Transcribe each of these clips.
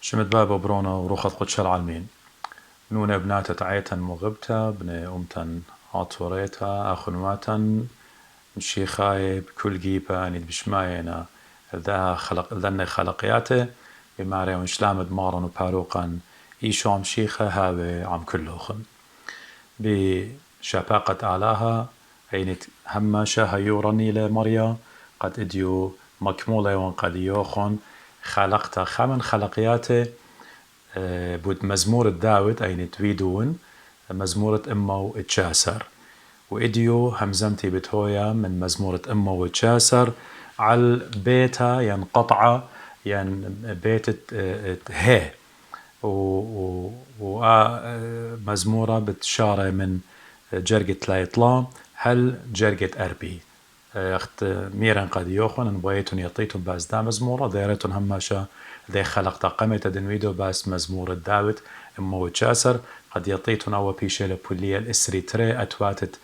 شمت بابا برونا وروخت قدش العالمين نون ابناتا تعيتا مغبتا بن أمتا عطوريتا أخنواتا مشيخاي بكل جيبا نيد بشماينا ذن خلقياته بماري ونشلامد مارن وباروقا إيشو عم شيخة هاوي عم كلوخن بشفاقة آلاها عينت هما شاها يورني لمريا قد اديو مكمولة وقد يوخن خلقتا خمن خلقياته بود مزمور داود عينت فيدون مزمورة أمه اتشاسر وإديو همزمتي بتهويا من مزمورة أمه وتشاسر على بيتها ينقطع ين بيت هي ومزمورة بتشارة من جرقة لايطلا هل جرقة أربي اخت ميران قد يوخون ان بويتون يطيتون باس دا مزمورة ديرتون هماشا ذي خلق تقمت دنويدو باس مزمور داود امو تشاسر قد يطيتون او بيشي لبولية الاسري تري اتواتت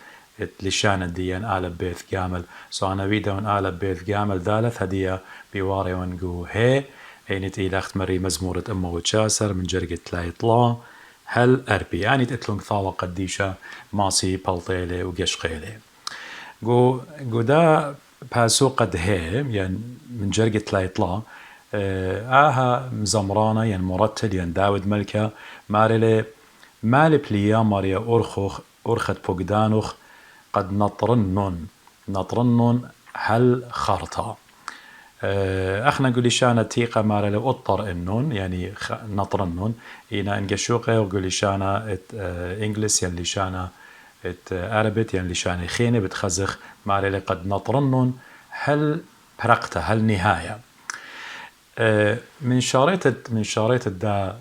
لشان ديان آلب بيث جامل سو انا فيدون آلب بيث جامل ذالث هدية بيواري ونقو هي اينت إلخت مري مزمورة امو تشاسر من جرقة لايطلا هل أربي يعني تتلون ثاوة قديشة ماسي بلطيلي وقشقيلي جو دا باسو قد هي يعني من جرقة لايطلا آها مزمرانة يعني مرتل يعني داود ملكة مارلي مالي بليا ماريا أرخت بوغدانوخ قد نطرنن هل خرطة اخنا نقول شانا تيقة مارلي أطر النون يعني نطرنن إنا انقشوقه وقول شانا انجلس يعني شانا عربت يعني لشان خيني بتخزخ ماري قد نطرنن هل برقته هل نهاية من شاريت دا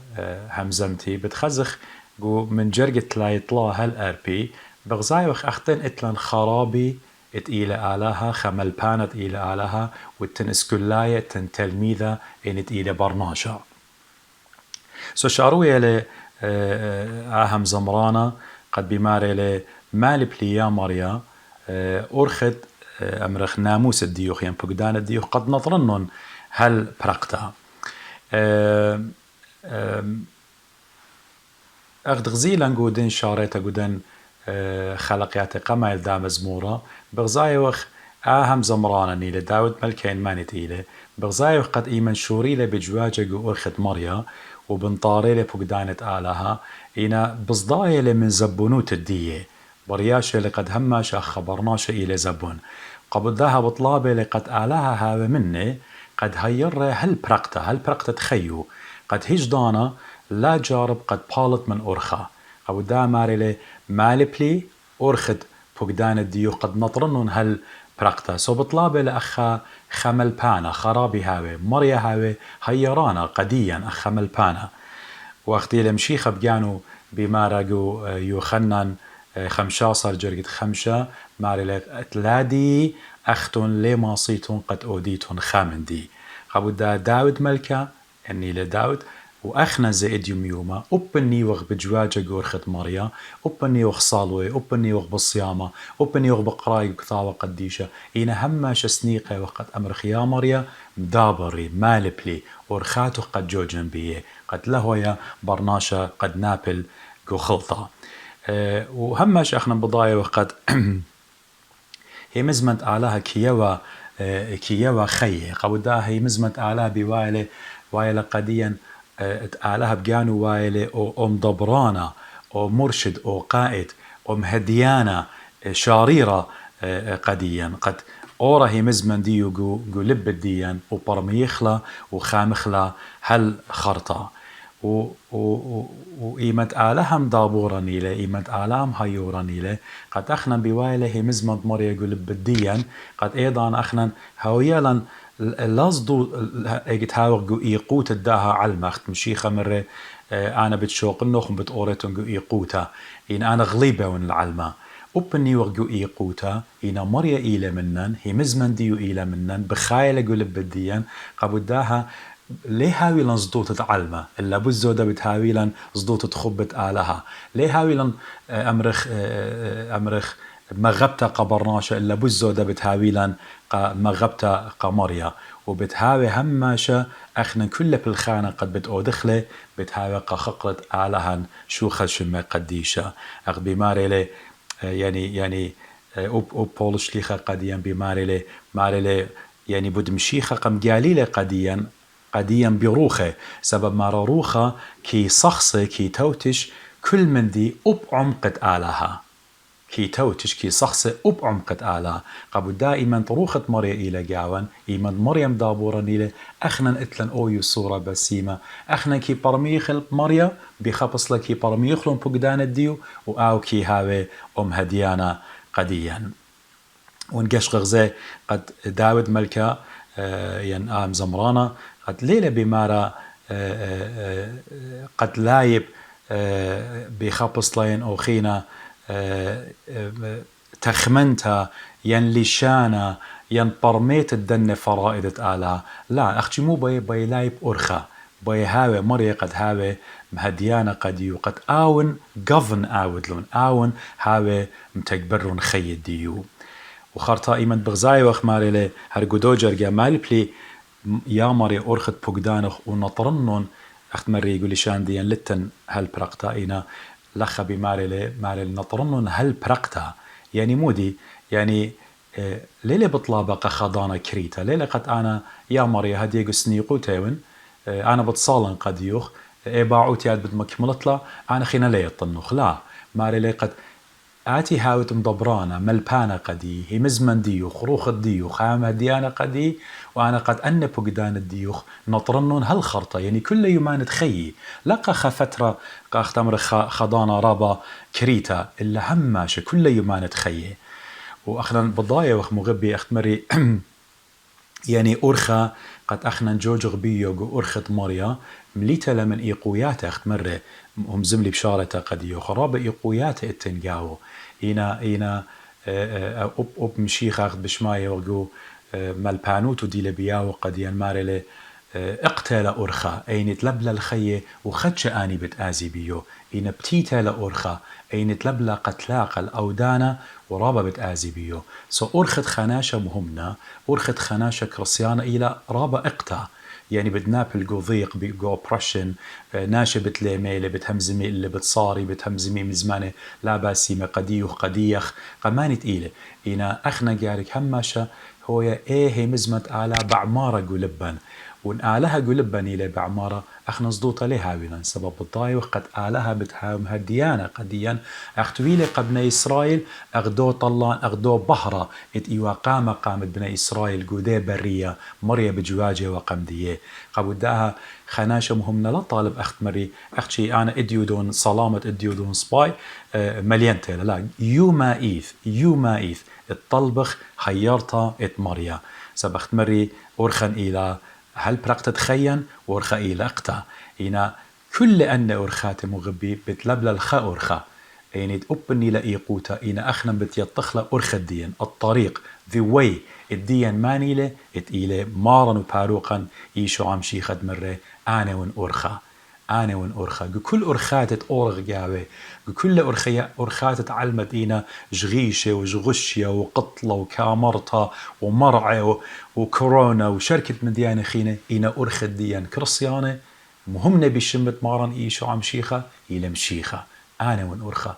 همزمتي بتخزخ جو من جرقة لا يطلع هل أربي بغزاي وخ أختن إتلان خرابي إلى آلها خمل بانت إلى آلها والتن اسكلاية تن تلميذة إنت إلى برناشا سو شاروية ل آهم زمرانة قد بماري ل مال بليا مريا أرخد أمرخ ناموس الديوخ يعني بقدان الديوخ قد نظرنن هل برقتا أخد غزيلا قودن شاريتا قودن خلقياتي قما يلدا مزمورة بغزاي وخ آهم زمرانني لداود ملكين مانت إلي بغزاي وخ قد إيمن شوري لي بجواجة قو أرخد مريا وبنطاري لي بقدانة آلها إنا بصداي لي من زبونوت الدية برياشة لقد هماش خبرناش إلى زبون قبل ذاها بطلابة لقد آلها هذا مني قد هير هل برقته تخيو قد هيج دانا لا جارب قد بالت من أرخا قبل ذا ماري لي مالبلي أرخد فقدان الديو قد نطرنن هل برقته سو بطلابة لأخا خمل بانا خرابي هاوي مريا هاوي هيرانا قديا أخمل بانا وقتي لمشيخة بجانو بمارقو يوخنن 15 جرقة 5 ماري لك تلادي أختن لما صيتون قد أوديتون خامندي قبل داود ملكة أني لداود وأخنا زائد يوما أبني وغ بجواجة قورخة مريا أبني وغ صالوي أبني وغ بالصيامة أبني وغ بقراي كثاوة قديشة إنا هماش سنيقة وقد أمرخ يا مريا مدابري مالبلي ورخاتو قد جو جنبيه قد لهويا برناشة قد نابل قو خلطة وهماش اخنا بضايا وقد هي مزمت آلها كيوا خيه قبدا هي مزمت آلها بوايلة وايلة قديا آلها بجانو وايلة او مدبرانا او مرشد او قائد او مهديانا شاريرة قديا قد اورا هي مزمن ديو جو لب الديان وبرميخلا وخامخلا هل خرطة وإيمة آلهم دابوراني له إيمة آلهم هيوراني له قد أخنا بوايله هي مزمد مريا يقول بديا قد أيضا أخنا هويلا لازدو اجت هاوغ إيقوت الداها علمخت مشيخة مرة أنا بتشوق النخم بتقورتن جو إيقوتا إن أنا غليبة ون العلمة أبني وغو إيقوتا إن مريا إيلة منن هي مزمن ديو إيلة منن بخايلة يقول بديا قبل داها ليه هاويلن زدوت تعلمه إلا بزودة بتهاويلن زدوت خبت آلها ليه هاويلن أمرخ مغبتا قبرناشة إلا بزودة بتهاويلن مغبتا قمريا وبتهاوي هماشة أخنا كل بالخانة قد بتأودخله بتهاوي قخقرت آلهن شو خشمة قديشة أخ بماري يعني أو بولش ليخا قديا بماري ماري يعني بود مشيخة قم جاليلة قديا بروخة سبب مارا روخة كي صخصة كي توتش كل من دي عمقة آلها كي توتش كي صخصة عمقة آلها قبو دائما طروخة مريا إلى جاون إيمان مريم دابورا نيلة أخنا إتلن أويو صورة بسيمة أخنا كي برميخل مريا بخبص لكي برميخلون بقدان الديو وآو كي هاوي هديانا قديا ونقش غزي قد داود ملكا ين آم زمرانة قد ليلة بمارا قد لايب بخبص لين أوخينا تخمنتها ين لشانا ين برميت الدن فرائدة آلها لا أختي مو بي لايب أرخا بي هاوي مريا قد هاوي مهديانا قد يو قد آون قفن آودلون آون هاوي متكبرون خي ديو وخارتا إيمن بغزاي وخماري لي هرقودو جرقا مالي بلي يا مري أرخت بقدانخ ونطرنون أخت مري يقولي شان ديان لتن هل برقتا إينا لخا بماري لي نطرنون هل برقتا يعني مودي يعني ليلة بطلابة خضانا كريتا ليلة قد أنا يا مري هديقو سنيقو تاون أنا بتصالن قد يوخ باعوتي عاد بدمكملتلا أنا خينا لي الطنوخ لا ماري لي قد آتي هاوت مضبرانا ملبانا قدي هي مزمن ديوخ روخ الديوخ هام هديانا قدي وأنا قد أن بقدان الديوخ نطرنون هالخرطة يعني كل يومان تخيي لقى فترة قاختمر خضانا رابا كريتا إلا هماش كل يومان تخيي وأخنا بضايا وخ مغبي أختمري يعني أرخا قد أخنا نجوج غبيو أرخت مريا مليتا لمن إيقويات أختمره هم زملي بشارة قد يخراب إيقويات التنجاو إينا أب مشيخ أخذ بشماية وقو مالبانوتو دي لبياو قد ينماري اقتل أرخا أين تلبلا الخيه وخدش آني بتآزي بيو إن بتيتا لأرخا أين تلبلا قتلاق الأودانا ورابا بتآزي بيو أرخت خناشة مهمنا أرخت خناشة كرسيانة إلى رابا اقتا يعني بدنابل جو ضيق جو اوبريشن ناشة بتليميلة بتهمزمي اللي بتصاري بتهمزمي من زمانه لا باسي ما قديوخ قديخ قماني تقيلة إنا أخنا جارك هماشة هو هي مزمت آلا بعمارة قلبا وان آلها قلبا إلى بعمارة أخنا صدوطة لها بنا سبب الضاي وقد آلها بتهاوم هديانا قديا أختويلة قبنا إسرائيل أغدو طلان أغدو بحرة إت إيوا قامت بنا إسرائيل قودي برية مريا بجواجه وقمدية قبوداها خناشة مهمنا لا طالب أخت مري أختشي أنا إديودون صلامة إديودون سباي مليان تيلا لا يوما إيث الطلبخ حيرتا إت مريا سبخت مري أرخن إلى هل برقت تخين ورخا إلى أقتا إنا كل أن أرخات مغبي بتلبل الخا أرخا إن تأبني لإيقوتا إن أخنا بتيطخلا أرخا الدين الطريق the way الدين مانيلة إتإلة مارن وباروقا إيشو عم شيخد مرة أنا ون أرخا كل أرخات أورغ جاوي كل أرخات تعلمت إينا جغيشة وجغشية وقطلة وكامرتا ومرعى وكورونا وشركة مديانة خينة إينا أرخ الديان كرسيانة مهمنا بشمت مارن إيشو عم شيخة إلى مشيخة أنا ون أرخا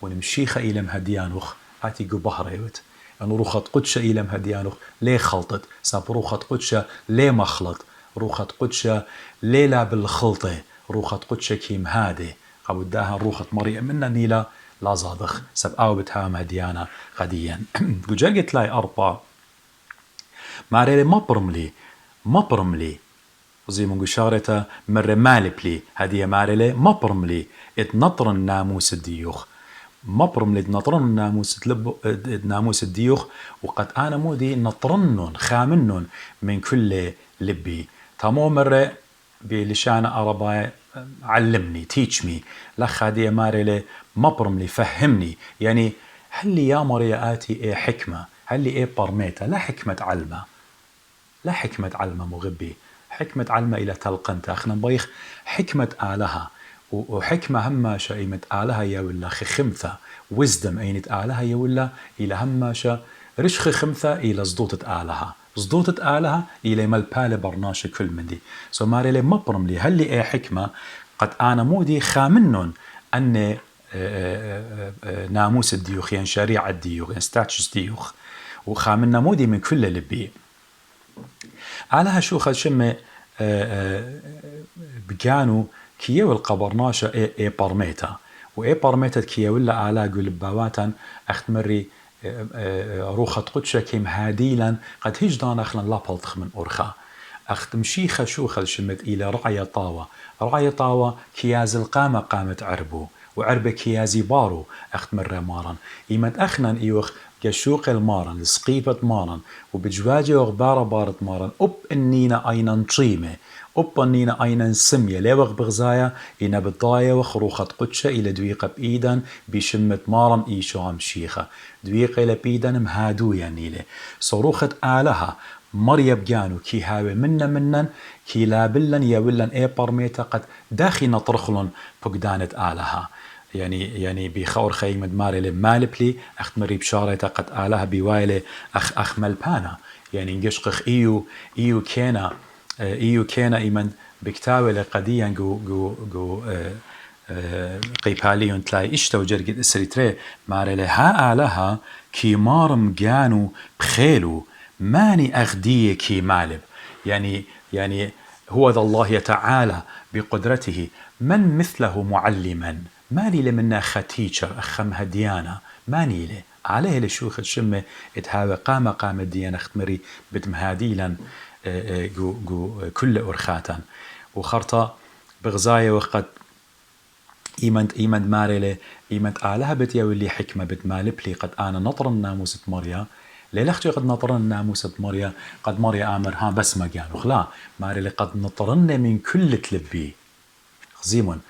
ونمشيخة إلى مهديانوخ آتي جو بحريوت أنو روخت قدشة إلى مهديانوخ ليه خلطت ساب روخت قدشة ليه مخلط روخت قدشة ليلة بالخلطة روخت قدشة كيم هادي قبوداها روخت مريم منا نيلة لا زادخ سب أو بتها مهديانا غديا وجاقت لاي أربع ماريلي ما برملي وزي من قشارته مرة مالبلي هدية ماريلي ما برملي اتنطر الناموس الديوخ ما برملي اتنطرن الناموس الديوخ وقد أنا مودي نطرنن خامنن من كل لبي تامو مرة بلشان أرباي علمني teach me لخ هدية ماريلي ما برملي فهمني يعني هل لي يا مرياتي إيه حكمة هل لي إيه برميتا لا حكمة علمة مغبي حكمة علمة إلى تلقنت أخنا بيخ حكمة آلها وحكمة هماشة إيمت آلها يا ولا خمثة wisdom أينت آلها يا ولا إلى هماشة رشخ خمثة إلى زدوتة آلها صدوتة آلها إلى ملبالة برناشة كل من دي سو ماري لي مبرم لي هل لي أي حكمة قد أنا مودي خامنون أن ناموس الديوخ يعني شريعة الديوخ يعني ستاتشس ديوخ وخامنا مودي من كل اللي بيه آلها شو خد شمة بجانو كيو القبرناشة اي برميتا واي برميتا كيو ولا آلا قول باواتا اختمري روخة قدشة كيم هاديلا قد هجدان اخلا لابلتخ من أرخا اختم شيخة شو خد شمت إلى رعية طاوة رعية طاوة كياز القامة قامت عربو وعربة كيازي بارو اختمر مارن إيمت أخنن إيوخ قشوق المارن لسقيبة مارن وبجواجي وغبارة بارت مارن أب النينا أينا نطيمة أب النينا أينا سمية ليوغ بغزايا إنا بالضاية وخروخة قدشة إلى دويقة بإيدن بشمة مارن إيشو عم شيخة دويقة إلى بإيدن مهادويا نيلة صروخة آلها مريا بجانو كي هاوي منن كي لابلن يولن اي برميتا قد داخي نطرخلن بقدانة آلها يعني بخور خيمة ماري لمالبلي أخت مري بشارة قد آلها بوايلة أخ ملبانا يعني نقشقخ إيو كينا إيمن بكتاوي لقديا جو قيباليون تلاي إشتا وجرقد إسريتري ماري لها آلها كي مارم جانو بخيلو ماني أغدية كي مالب يعني هو ذا الله تعالى بقدرته من مثله معلما ماني لمنا ختيشر أخم هديانا ماني له عليه لشوخ الشمة اتهاوى قام الديانة اختمري بتمهاديلا جو كل أرخاتا وخرطة بغزاية وقد إيمند ماريلي إيمند آلها بتيا واللي حكمة بتمالبلي قد أنا نطر الناموسة مريا ليلختي قد نطرن ناموسة مريا قد مريا آمر ها بس ما قالوا خلا ماريلي قد نطرن من كل تلبي خزيمون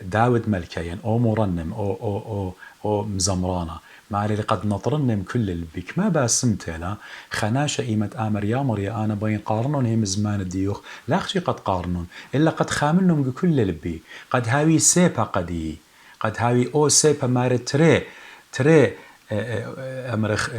داود ملكين أو مرنم أو مزمرانة ماريلي قد نطرن من كل البيك ما باسمتلا خناشة إيمت آمر يا مريا أنا بين قارنون هم زمان الديوخ لا أختي قد قارنون إلا قد خامنهم كل البي قد هاوي سيبا قد هاوي أو سيبا ماري تري أمرخ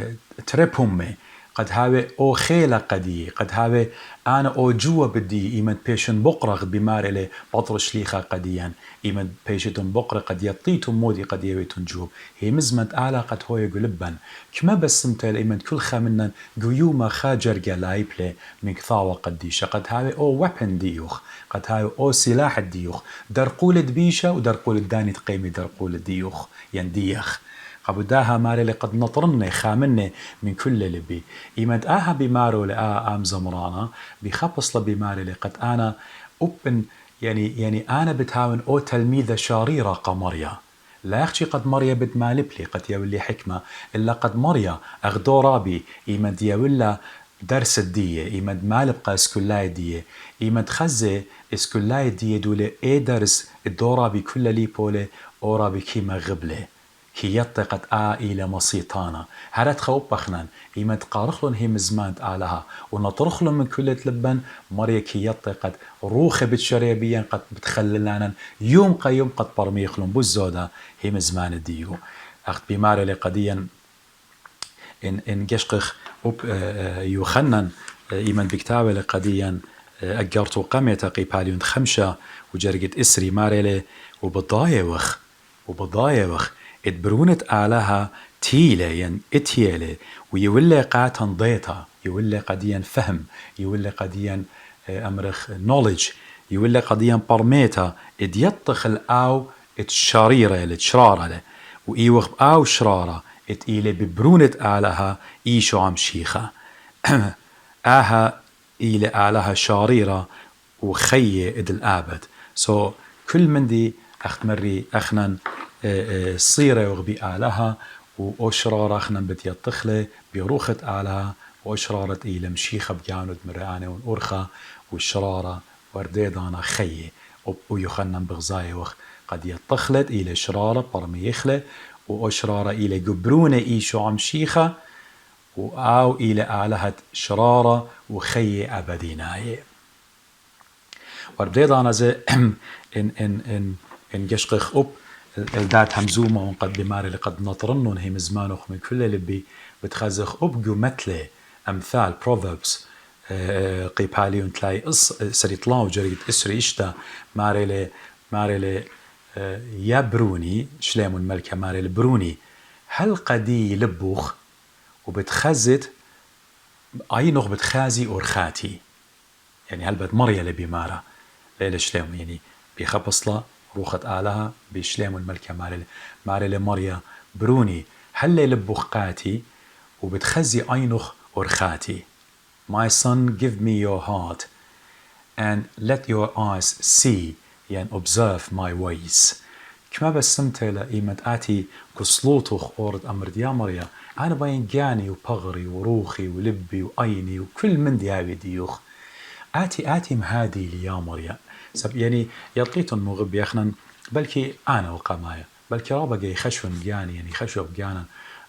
تربهمي قد هاوي أو خيلة قدي قد هاوي أنا أو جوا بدي إيمن بيشن بقرة بمار إلي بطر شليخة قديا إيمن بيشتن بقرة قد يطيتم مودي قد يويتن جوب هي مزمت آلا قد هو يقلبن كما بسمت إيمن كل خامنا قيوما خاجر قلايبلي من كثاوة قديشة قد هاوي أو وابن ديوخ قد هاوي أو سلاح الديوخ درقول دبيشة ودرقول داني تقيمي درقول الديوخ ينديخ قبداها ماري لقد نطرني خامني من كل لبي إيمد آها بمارو لآ آم زمرانا بخبص لبي ماري لقد أنا أبن يعني أنا بتهاون أو تلميذة شريرة قمريا لا أختي قد مريا بتمالبلي قد يولي حكمة إلا قد مريا أغدو رابي إيمد يولا درس الدية إيمد مالبقى اسكولاي دية إيمد خزة اسكولاي دية دولة إي درس الدورة بكل لي بولي أورا بكيما غبلة كي يطقت إلى مصيطانا هرت خوب بخنان إيما تقارخلن هي مزمانت آلها ونطرخلن من كل لبن مريا كي يطقت روخ بتشريبيا قد بتخللانا يوم قيوم قد برميخلن بزودا هي مزمان الديو أخت بماري لقديا إن قشقخ يوخنن إيمان بكتاوي لقديا أجرتو قمية قيباليون خمشة وجرقت إسري ماريلي وبضايوخ اتبرونت آلها تيلة ين اتيالة ويولي قاتن ضيطة يولي قديا فهم يولي قديا أمرخ knowledge يولي قديا برميتا اد يطخ الآو اتشاريرة لتشرارة وإيوخ آو شرارة ات إيلي ببرونت آلها إيشو عم شيخة آها إيلي آلها شاريرة وخية اد الآبد كل من دي أختمري أخنن صيرة وغبي آلها وأشرارة أخنن بتيطخلة بروخة آلها وأشرارة إيلة مشيخة بجانود مرآنة ونأرخة والشرارة ورديدانا خية ويخنن بغزاية وخ قد يطخلت إيلة شرارة برميخلة وأشرارة إيلة قبرونة إيشو عم شيخة وآو إيلة آلهة شرارة وخية أبديناية ورديدانا زي إن قشقخ الدات همزومة ونقد بماري لقد نطرنون هي مزمانوخ من كل لبي بتخزخ أبقو متلة أمثال proverbs قيباليون تلاي سريطلاو جريد اسري اشتا ماريلي يا بروني شليمون ملكة ماريلي بروني هل قدي لبوخ وبتخزت اي نغ بتخازي اورخاتي يعني هل بد مريا لبيمارة ليلة شليم يعني بيخبصلا روخت آلها بشليم الملكة ماريلي مريا بروني هل لبوخ قاتي وبتخزي اينخ اورخاتي. My son, give me your heart and let your eyes see and observe my ways. كما بسمت لإيمت آتي كسلوطخ أورد أمر ديا مريا أنا باين جاني وبغري وروخي ولبي وأيني وكل من ديابي ديوخ آتي مهادي لي يا مريا سب يعني يلقيتن مغب يخنا بلكي أنا وقمايا بلكي رابقي خشون بجاني يعني خشو بجانا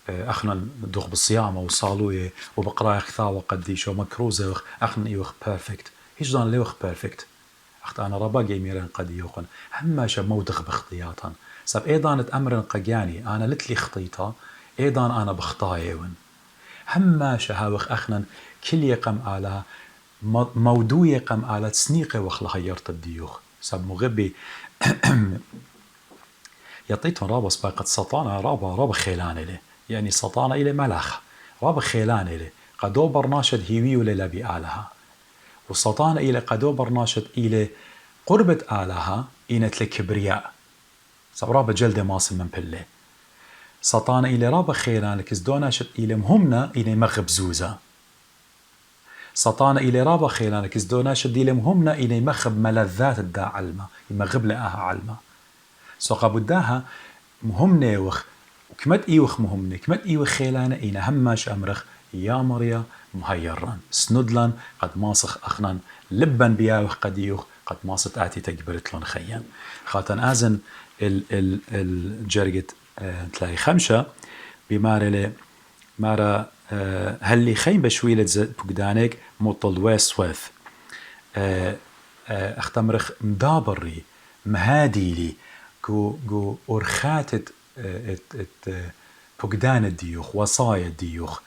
اخنا دوخ بالصيامه وصالويه وبقرا خثا وقديش ومكروزه اخنا يوخ بيرفكت هيش دان ليوخ بيرفكت اخت انا رباقي ميران قد يوخن هما شا مودخ باختياطا سب ايضان امرن قجاني انا لتلي خطيطه ايضان انا بخطايون هما شا هاوخ اخنا كل يقم على موضوع يقم على تسنيقه وخلا هيرت الديوخ سب مغبي يعطيتهم رابا سباقة سطانا رابا خيلان له يعني سطانا إلى ملاخ رابا خيلان له قدو برناشد هيوي ولا بآلها وسطانا إلى قدو برناشد إلى قربة آلها إنت لكبرياء رابا جلد ماسل من بله سطانا إلى رابا خيلان كزدوناشد إلى مهمنا إلى مغب زوزة سطانا إلى رابا خيلان كزدوناشد إلى مهمنا إلى مخب ملذات الدا علمة يمغب لآها علمة سوقا بداها مهمنا يوخ وكمت ايوخ مهمنا كمت ايوخ خيلانا اينا هماش امرخ يا مريا مهيران سندلان قد ماسخ اخنان لبا بياوخ قد ايوخ قد ماسط اتي تقبرت لون خيان خاطن ازن الجرقت تلاقي خمشة بمارلي مارا هلي خيم بشويلة بقدانك مطل ويسوث اختمرخ مدابري مهادي لي جو أرخاتت بقدان الديوخ وصايا الديوخ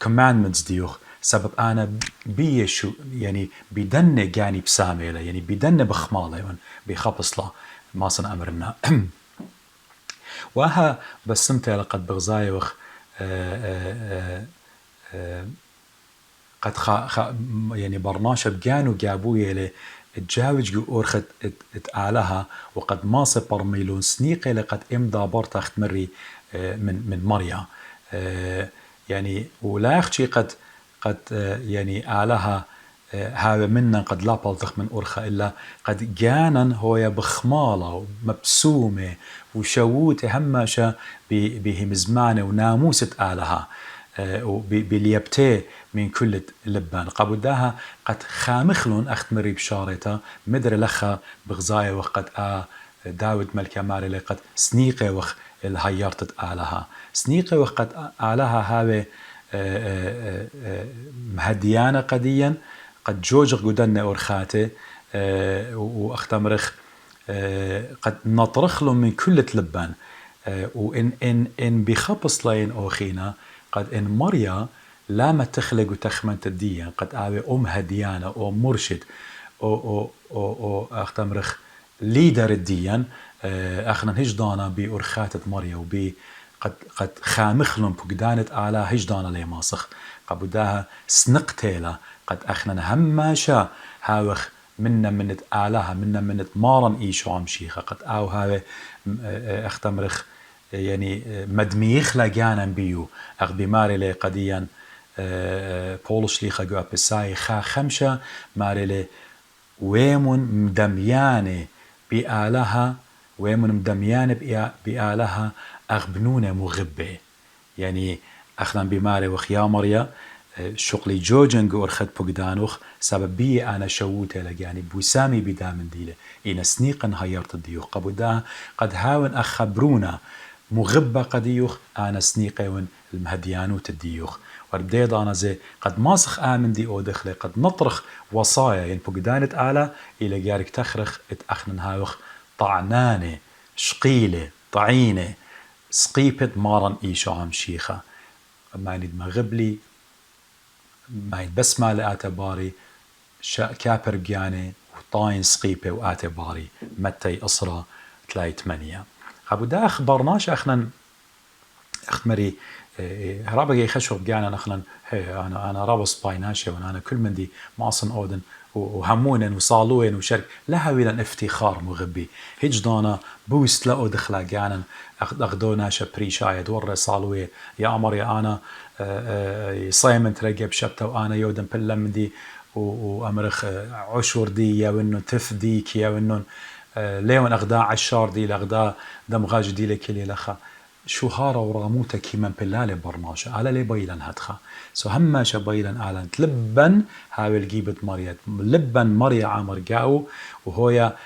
commandments ديوخ سبب أنا بيشو يعني بدن جاني بساميلة يعني بدن بخمالة يعني بخبص لا ما صن أمرنا وها بسمت لقد بغزايوخ قد يعني برناشة بجانو جابوية له تجاوج جو أورخت اتآلها وقد ما سبر ميلون سنيقة لقد امضى برتخت مري من مريا يعني ولا يخشي قد يعني آلها هذا منا قد لا بلطخ من أورخة إلا قد جانا هو بخمالة ومبسومة وشووته هماشا بهم زمانه وناموسة آلها وبليبتي من كل لبان قبوداها قد خامخلون أخت مري بشارته مدر لخا بغزايا وقد داود ملكة ماري قد سنيقة وخ الهيارتت آلها سنيقة وقد آلها هاوي مهديانة قديا قد جوجغ قدن أورخاته وأختمرخ قد نطرخلهم من كل لبان وإن بخبص لين أوخينا قد إن مريا لا ما تخلق وتخمن تديا قد آوي هديانة أو مرشد أو أختمرخ ليدر الديان أخنا هجدانا بأرخاتة مريا وبي قد خامخلن بقدانة آلا هجدانا لي ماسخ قبوداها سنقتيلا قد أخنا هماشا هاوخ منا منت آلاها منا منت مارن إيشو عمشيخة قد آو هاوي أختمرخ يعني مدميخ لجانا بيو أغبي ماري لي قديا بولش ليخا جو أبساي خمشة ماري لي ويمون مدميانة بآلها ويمون مدميانة بآلها أغبنونة مغبة يعني أخذن بماري وخيا مريا شغلي جوجن أرخد بقدانوخ سبب بي أنا شووته لجاني بوسامي بدامن ديله إن سنيقا هيرت الديوخ قبودا قد هاون أخبرونا مغبة قديوخ أنا سنيقون المهديانوت الديوخ ورديد أنا زي قد ماسخ آمن دي أو دخله قد نطرخ وصايا ين بقدانة آلا إلى جارك تخرخ اتأخنن هاوخ طعنانة شقيلة طعينة سقيبت مارن إيشو عم شيخة ما ند مغبلي ما بس ما لآت باري كابر بياني وطاين سقيبه وآت باري متى أسرة تلاي 8. أبو دا أخبرناش أخنا أختمري هرابا جاي خشوق بيانا نخلن أنا رابص بايناشي وأنا كل من دي معصن أودن وهمونن وصالوين وشرك لها ويلن افتخار مغبي هيج دانا بوست لأو دخلا جانا أخدونا شبري شايد ورى صالوي يا أمر يا أنا صيمن ترقب شبتا وأنا يودن بلا من دي وأمرخ عشور دي يا وإنه تف ديك يا وإنه ليون أغدا عشار دي لأغدا دمغاج دي لكلي لخا شو هارا وراموتا كيمان بلالي برناشا على لي بيلان هدخا سو هماشا بيلان آلان تلبن هاول جيبت مريت لبن مريا عامر جاو وهويا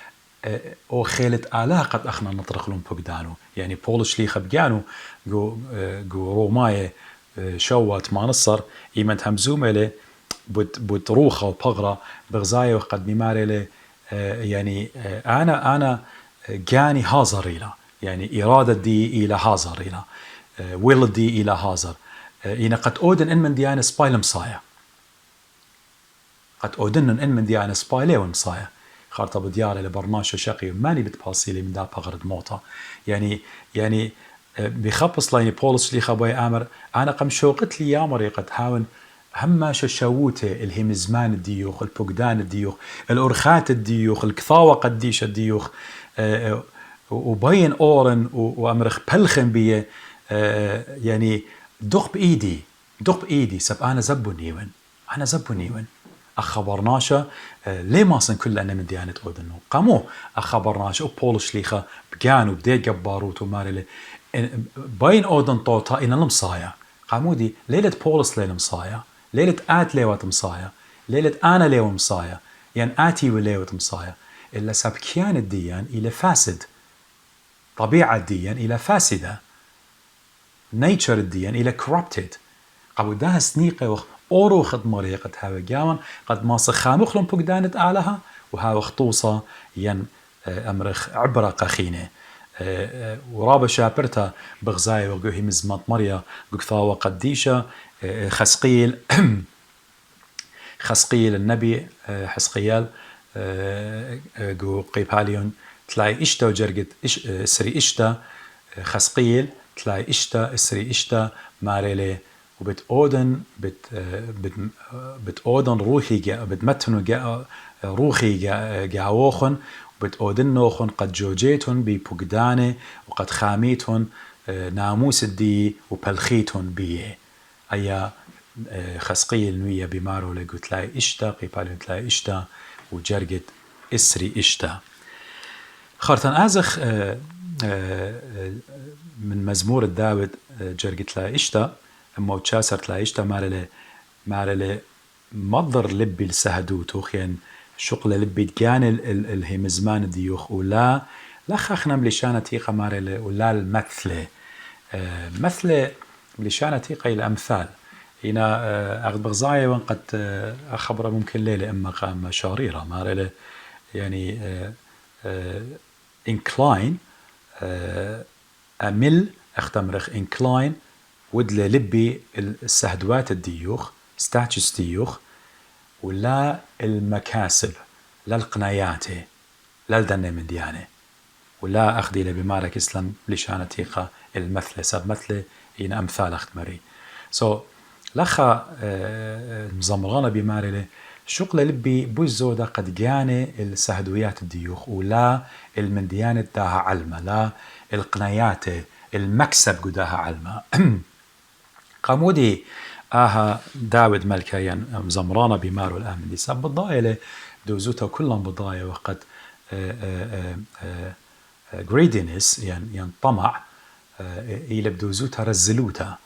او خيلت علاقة اخنا نطرق لهم بقدانو يعني بولش لي خبجانو جو روماي شوات ما نصر ايمنت همزومة بوت روخة وبغرة بغزاية وقد ميماري لي يعني انا جاني هازر إلى يعني إرادة دي إلى هازر إلى ويل دي إلى هازر إن قد أودن إن من ديانة سبايل مصايا قد أودن إن من ديانة سبايل ومصايا خارطة بديارة لبرناشة شقي ماني بتباسيلي من دا بغرد موتا يعني بخبص لاني بولس لي خبوي آمر أنا قم شوقت لي يامر قد هاون هما شوته الهمزمان الديوخ البقدان الديوخ الأرخات الديوخ الكثاوة قديش الديوخ وبين أورن وأمرخ بلخن بيه يعني دق بإيدي سب أنا زبو نيون أخبرناشا ليه ما صن كل أنا من ديانة أودنو قامو أخبرناشا وبولش ليخا بجانو بدي جباروت ومارلي بين أودن طوطا إن المصايا قامو دي ليلة بولس ليلة مصايا ليلة آت ليوات مصايا ليلة أنا ليو مصايا يعني آتي وليوات مصايا إلا سبكيان الديان إلى فاسد طبيعة الديان إلى فاسدة nature الديان إلى corrupted قبو ده سنيقة أورو خد مريقة هاو جاون قد ما صخامخ لهم بقدانت آلها وهاو خطوصة ين أمرخ عبرة قخينة ورابة شابرتا بغزاية وقوهي مزمات مريا قثاوة قديشة خسقيل النبي حسقيال قو قيباليون تلاقي إشتا وجرقت سري إشتا خسقيل تلاقي إشتا سري إشتا ماريلي وبتأودن روحي بتمتنو روحي جاوخن وبتأودنوخن قد جوجيتن ببقدانه وقد خاميتن ناموس الدي وبلخيتن بيه أيا خسقيل نوية بمارو لقو تلاقي إشتا قيباليون تلاقي إشتا وجرقت إسري إشتا خارتن آزخ من مزمور الداود جرقت لا إشتا أما وتشاسرت لا إشتا مارلي مضر لبي السهدوتوخ يعني شقل لبي تجان الهمزمان الديوخ ولا لخخنا مليشانة تيقى مارلي ولا المثلة مثلة مليشانة تيقى إلى أمثال هنا أخذ بغزاية وان قد أخبر ممكن ليلة أما قام شاريرة مارلي يعني incline أمل أختمرخ incline ودل لبي السهدوات الديوخ ستاتشس ديوخ ولا المكاسب لا القنايات لا الدنة من ديانة ولا أخدي لبمارك إسلام لشانة تيقى المثلة سب مثلة إن أمثال أختمري لخا مزمغانا بماري شقل لبي بوزودا قد جاني السهدويات الديوخ ولا المنديانة داها علمة لا القنايات المكسب قداها علمة قامودي داود ملكيا مزمرانا بمارو الآمن دي سب بضايلة دوزوتا كلهم بضايا وقد greediness يعني طمع إلى بدوزوتا رزلوتا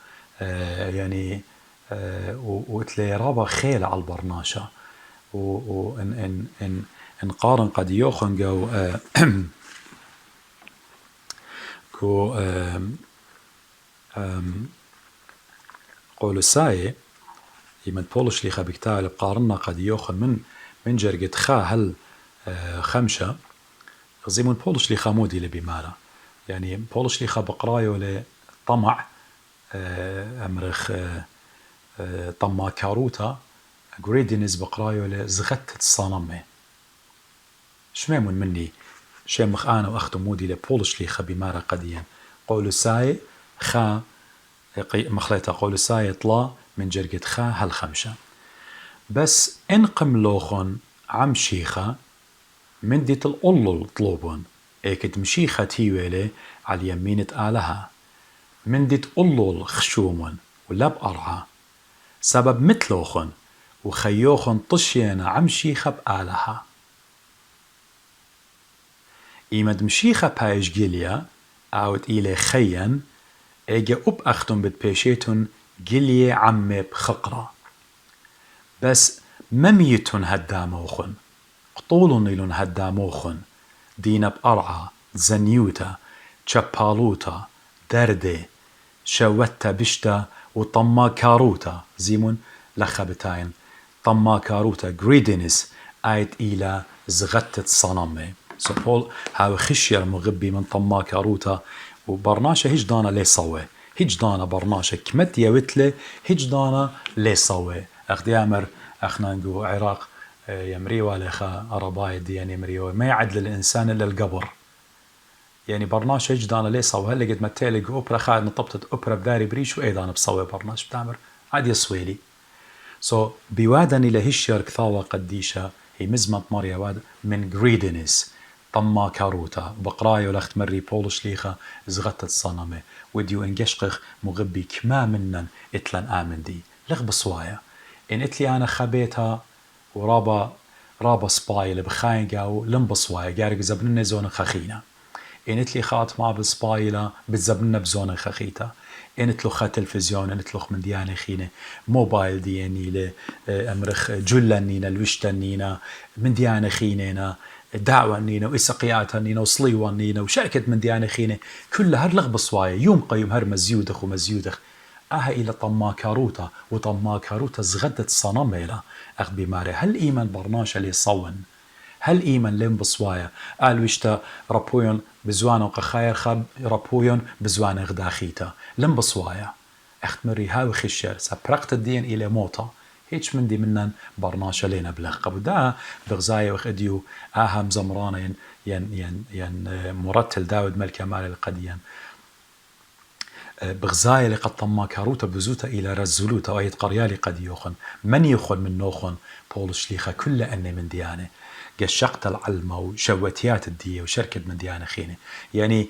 يعني وتلي رابا خيل على البرناشة وإن قارن قد يوخن جو قولساي يمن بولش لي خبكتال قارنا قد يوخن من جرقت خا هل خمشة زيمون بولش لي خامودي لبيمارا يعني بولش لي خبقرايو لطمع أمرخ طما كاروتا جريدينز بقرايو لزغت الصنمة شميمون مني شيمخ أنا وأختو مودي لبولش لي خبي مارا قديا قولو ساي خا مخليتا قولو ساي طلا من جرقة خا هالخمشة بس انقم لوخن عم شيخة من دي الأولو طلوبون ايكت مشيخة تيويلي على اليمين تقالها من دي الأولو خشومون ولا بقرعة سبب مثلوخن وخيوخن طشينا عم شيخة بقالها إيمد مشيخة بايش جيليا عاود إلي خيا ايجا أب أختم بتبيشيتون جيليا عمي بخقرة بس مميتون هداموخن قطولون إلون هداموخن دينا بقرعة زنيوتا تشابالوتا دردي شوتا بشتا وطما كاروتا زيمون لخبتاين طما كاروتا جريدينس آيت إلى زغتت صنمي سبول هاو خشير مغبي من طما كاروتا وبرناشة هيج دانا لي صوي هيج دانا برناشة كمت يوتلي هيج دانا لي صوي أخدي أمر أخنا نقو عراق يمريوا لخا أرباي دي يعني يمريوا ما يعدل الإنسان إلا القبر يعني برناش هيج دانا لي صوي هلا قد ما تيلق أوبرا خاد نطبطت أوبرا بداري بريش وإيضا أنا بصوي برناش بتعمر عاد يسويلي بيوادني لهشير كثاوة قديشة هي مزمة مريا واد من جريدينس طما كاروتا بقرايو لخت مري بولش ليخا زغتت صنمه وديو انقشقخ مغبي كما منن اتلن آمن دي لغ بصوايا إن اتلي أنا خبيتها ورابا سباي اللي بخاين قاو لم بصوايا قارق زبننا زون خخينا إن اتلي خات ما بسبايلا بتزبننا بزون خخيتا إن اتلوخ تلفزيون إن اتلوخ من ديانة خينة موبايل دياني لأمرخ جلنينا الوشتنينا من ديانة خينينا دعوة نينا وإسقيات نينا وصليوة نينا وشركة من ديانة خينة كلها هر لغب صوايا يوم قيوم هر مزيودخ ومزيودخ إلى طما كاروتا وطما كاروتا زغدت صنميلا أخ بماري هل إيمان برناش اللي صون هل إيمان لين بصوايا قال ويشتا ربويون بزوان وقخاير خاب ربويون بزوان غداخيتا لين بصوايا أخت مري هاو خشير سبرقت الدين إلى موتا هيش من دي منن برناشة لينا بلغ قبو دا بغزايا وخديو آهم زمرانا ين مرتل داود ملكة مالي القديان بغزايا لقد طما كاروتا بزوتا إلى رزولوتا وأيد قريالي قد يوخن من يوخن من نوخن بولش ليخا كل أني من ديانة قشقت العلمة وشوتيات الدية وشركة من ديانة خينة يعني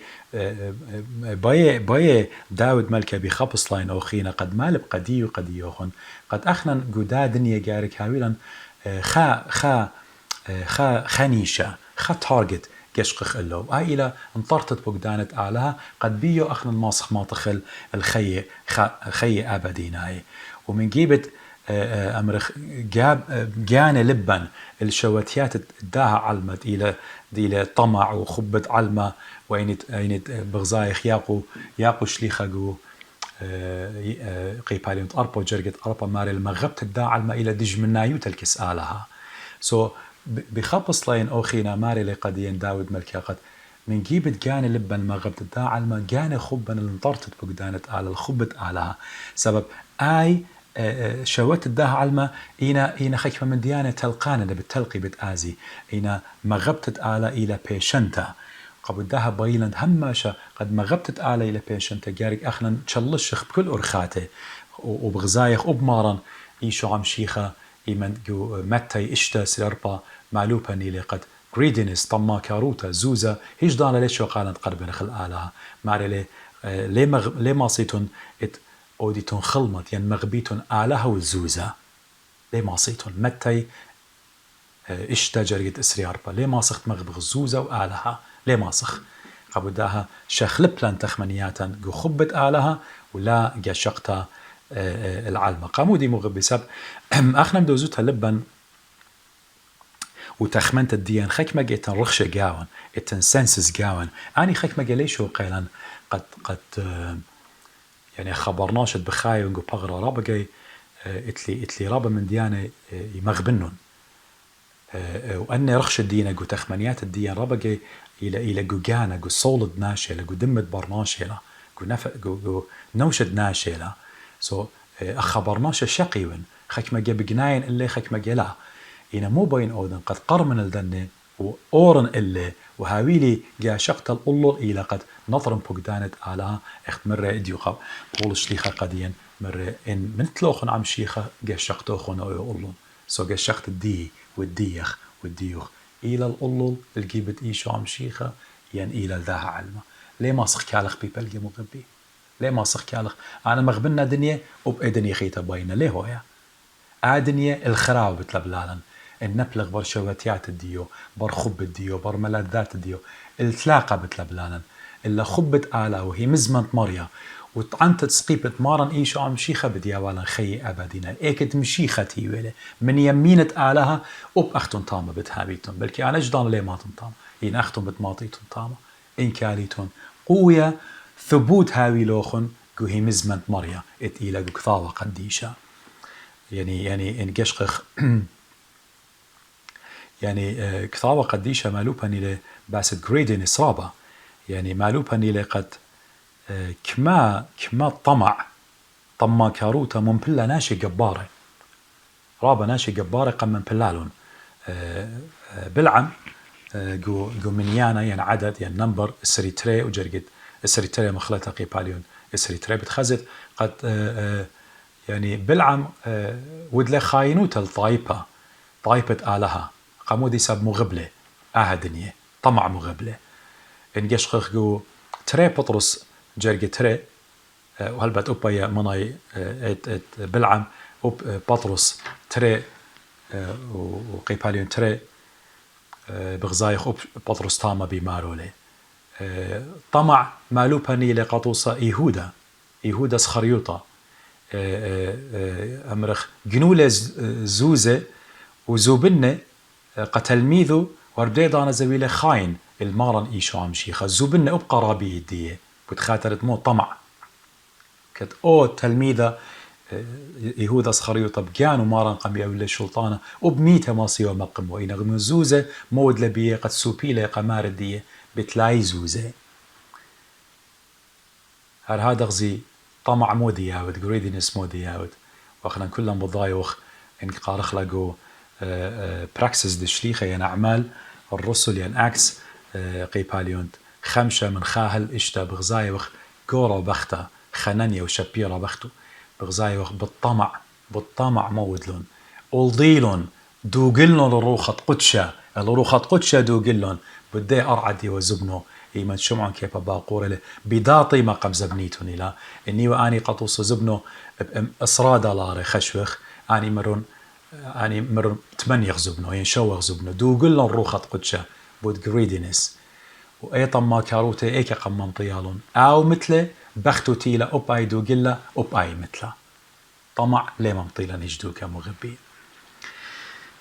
باي داود ملكة بخبص لاين أو خينة قد مالب قدي وقد يوخن قد أخنا قدا دنيا جارك هاويلا خنيشة تارجت قشقخ اللو إلى انطرتت بقدانت أعلاها قد بيو أخنا الماسخ ما تخل خي أبديناي ومن جيبت أمرخ جان لبن الشواتيات داها علمت إلى طمع وخبت علمة وإنت بغزايخ ياقو شليخقو قيباليون أربو جرقت أربو ماري المغبت الدا علمة إلى دج من نايوت الكسالها بخبص لين أوخينا ماري لقديين داود ملكاقت من جيبت جاني لبن ما غبت الدا علما جاني خبن اللي انطرتت بقدانت على الخبت علىها سبب شوت الداها علما إينا خيفة من ديانة تلقانا بالتلقي بتآزي إينا ما غبتت على إلى بيشنتا قبل داها بايلند هماشا قد ما غبتت على إلى بيشنتا جارك أخنا تشلشخ بكل أرخاته وبغزايخ وبمارن إيشو عم شيخة إيمن جو متى إشتا سربا معلوبة نيلي قد جريدينس طما كاروتا زوزا هيش دانا ليش وقالت قرب نخل آلها ماري ليه ما صيتون أوديتون خلمت ين مغبيتون آلها والزوزا ليه ما صيتون متى إشتا جريد إسرياربا ليه ما صخت مغبغ الزوزا وآلها ليه ما صخ قبو داها شخلبلان تخمنياتا جو خبت آلها ولا جاشقتا العلمة قامودي مغبي سب أخنا مدوزوتها لبن وتخمنت الديان خيك ما جيتن رخشة جاون اتن سنسس جاون أني خيك ما جليشو قيلا قد يعني خبرناش بخاي ونقو بغرا رابا جاي اتلي رابا من ديانة يمغبنون وأني رخش الديانة جو تخمنيات الديان رابا جاي إلى جو جانا جو صولد ناشيلة جو دمت برناشيلة جو نوشد ناشيلة أخبرناش شقيون خك مجا بجناين اللي خك مجا لا إنا مو بين أودن قد قرمن الدنة وأورن اللي وهاويلي جا شقت الأولو إلى قد نظرم بقدانت على اخت مرة إديو قب قول شليخة قديا مرة إن من تلوخن عم شيخة جا شقتوخن أو يقولون سو جا شقت الدي والديخ والديوخ إلى الأولو الجيبت إيشو عم شيخة ين إلى الذاها علمة ليه ما صخ كالخ بيبلجي مغبي ليه ما صخ كالخ أنا مغبنا دنيا وبأدني خيطة باينة ليه هويا دنيا الخراب بتلبلالن النبلغ بر شواتيات الديو بر خب الديو بر ملذات الديو التلاقى بتلبلالن إلا خبت آلا وهي مزمنت مريا وطعنت تسقيبت مارن إيشو عم شيخة بدياوالا خي أبدينا إيكت مشيخة تيويلة من يمينة آلها أب أختن طامة بتهابيتون بلكي أنا جدان ليه ما تنطامة إن أختن بتماطيتون طامة إن كاليتون قوية ثبوت هاوي لوخن قوهي مزمنت مريا إتئيلا قثاوة قديشة يعني إن قشقخ يعني كثاوة قديشة مالوباني له باسد جريدين إسرابة يعني مالوباني له قد كما طمع كاروتا ممبلا ناشي جبارة رابا ناشي جبارة قم ممبلالون بلعم جو منيانا يعني عدد يعني نمبر السريتري وجرجت السريتري مخلطة قيباليون السريتري بتخزت قد يعني بلعم ودله خاينوتا الطايبة طايبة آلها قامودي ساب مغبلة دنيا طمع مغبلة إن جشخخ جو تري بطرس جرجي تري وهلبت أوبا يا مناي بلعم أوب بطرس تري وقيباليون تري بغزايخ أوب بطرس تاما بمارولي طمع مالوباني لقطوصة إيهودا سخريوطة أمرخ جنولة زوزة وزوبنة قتلميذو ورديدانا زويلة خاين المارن إيشو عم شيخة زوبنة أبقى رابي الدية بتخاترت مو طمع كت أو تلميذة يهودا سخريوطة بجانو مارن قمية ولا شلطانة وبميتة ماسيو مقم وإن غمو زوزة مود لبيه قد سوبيلة قمار الدية بتلاي زوزة هذا غزي طمع مو دياود جريدينس مو دياود واخنا كلهم بضايوخ ان قارخ لقو براكسس دشليخة ين أعمال الرسل ين أكس قيباليونت خمسة من خاهل إشتا بغزايوخ قورا بختا خنانيا وشبيرا بختو بغزايوخ بالطمع مودلون أولديلون دوغلون الروخة قدشة دوغلون بدي أرعدي وزبنو إيمان شمعون كيبا باقورة له بداطي ما قم زبنيتون إلا إني وآني قطوص زبنو إصرادة لاري خشوخ آني مرون 8 زبنو ينشوغ زبنو دوغلون روخة قدشة بود جريدينس وأيضا ما كاروتي إيكا قمم طيالون أو مثله بختو تيلا أباي دوغلا أباي مثله طمع ليه مطيلا نجدوك مغبي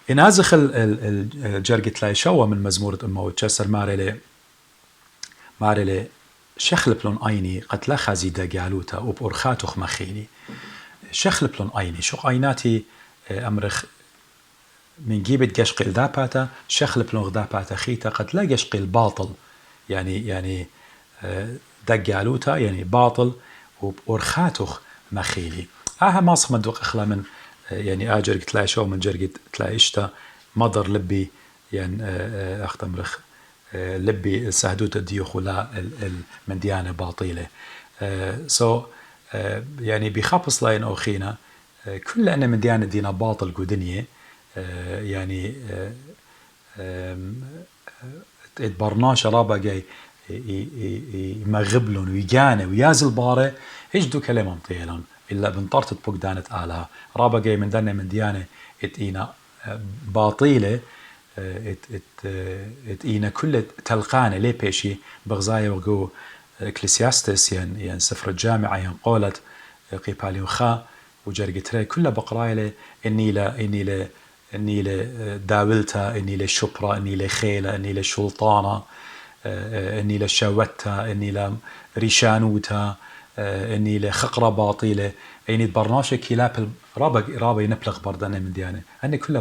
إن أزخ الجرقت لا يشوى من مزمورة أمه وتشسر مارلي شخلبلون أيني قتلا خازيدا جالوتا وبأرخاتوخ مخيلي شخلبلون أيني شو أيناتي أمرخ من جيبت قشقل داباتا شخلبلون غداباتا خيتا قتلا قشقل باطل يعني دجالوتا يعني باطل وبأرخاتوخ مخيلي ما صمدوق أخلا من يعني أجرق تلاقي شو من جرقت تلاقي إشتا مضر لبي يعني أختمرخ لبي سهدوت الديوخ ولا من ديانة باطيلة يعني بخبص لاين أخينا كل أن من ديانة دينا باطل قدنية يعني اتبرناش رابا جاي مغبلون ويجاني ويازل باره هجدو كلمة مطيلون إلا بنطرت بقدانة آلها رابا جاي من دانة من ديانة اتينا باطيلة اتينا كل تلقانة ليه بيشي بغزايا وقو كليسياستس يعني سفر الجامعة يعني قولت قيباليو خا وجرقتري كل بقرايلة إني لداولتا إني لشبرا إني لخيلة إني لشلطانة إني لشاوتا إني لريشانوتا إني لخقرة باطلة إني برناشة كلاب رابا ينبلغ بردنا من ديانة أني كله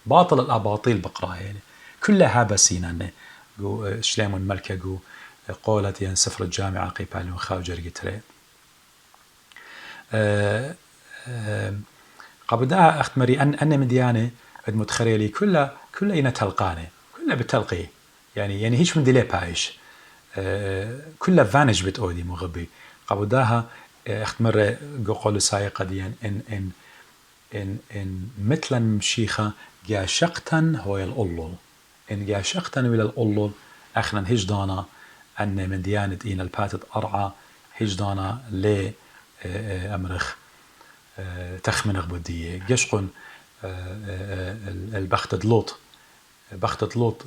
باطل الأباطيل بقراها يعني كلها هابسين أني شليم الملكة جو قولت يعني سفر الجامعة قيباليون خاو جرقتري قبدا أخت مري أن مديانة المتخريلي كلها إنا تلقانة كلها بتلقي يعني هيش من دلي بايش كلها فانج بتأودي مغبي قبداها أخت مرة قول سايقة ديان إن مثلا مشيخة جاشقتن هو الأولول إن جاشقتن ولا الأولول أخنا هجدانا أن من ديانة إن الباتت أرعى هجدانا لي أمرخ تخمنغ بودية جشقن البختة لوط بختة لوط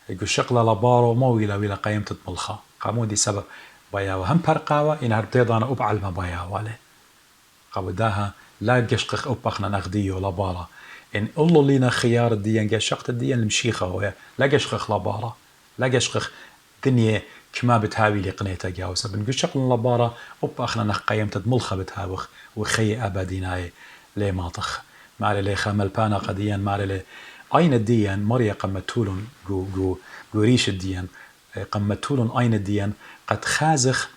يقول شقلة لبارو مويلة ولا قيمة ملخا قامو دي سبب بياوة هم برقاوة إن هربتيضانا أبعل ما بياوة له قابداها لا جشقخ أبخنا نغديو لبارا إن الله لينا خيار الديان جشقت الديان المشيخة هو لا جشقخ لبارا لا جشقخ دنيا كما بتهاوي لقنيتا جاوسة بنقشق لبارا أبخنا نخ قيمة ملخا بتهاوخ وخي أبديناي لي ماطخ ماري لي خامل بانا قديان ماري لي أين الديان مريا قمتولن جو ريش الديان قمتولن أين الديان قد خازخ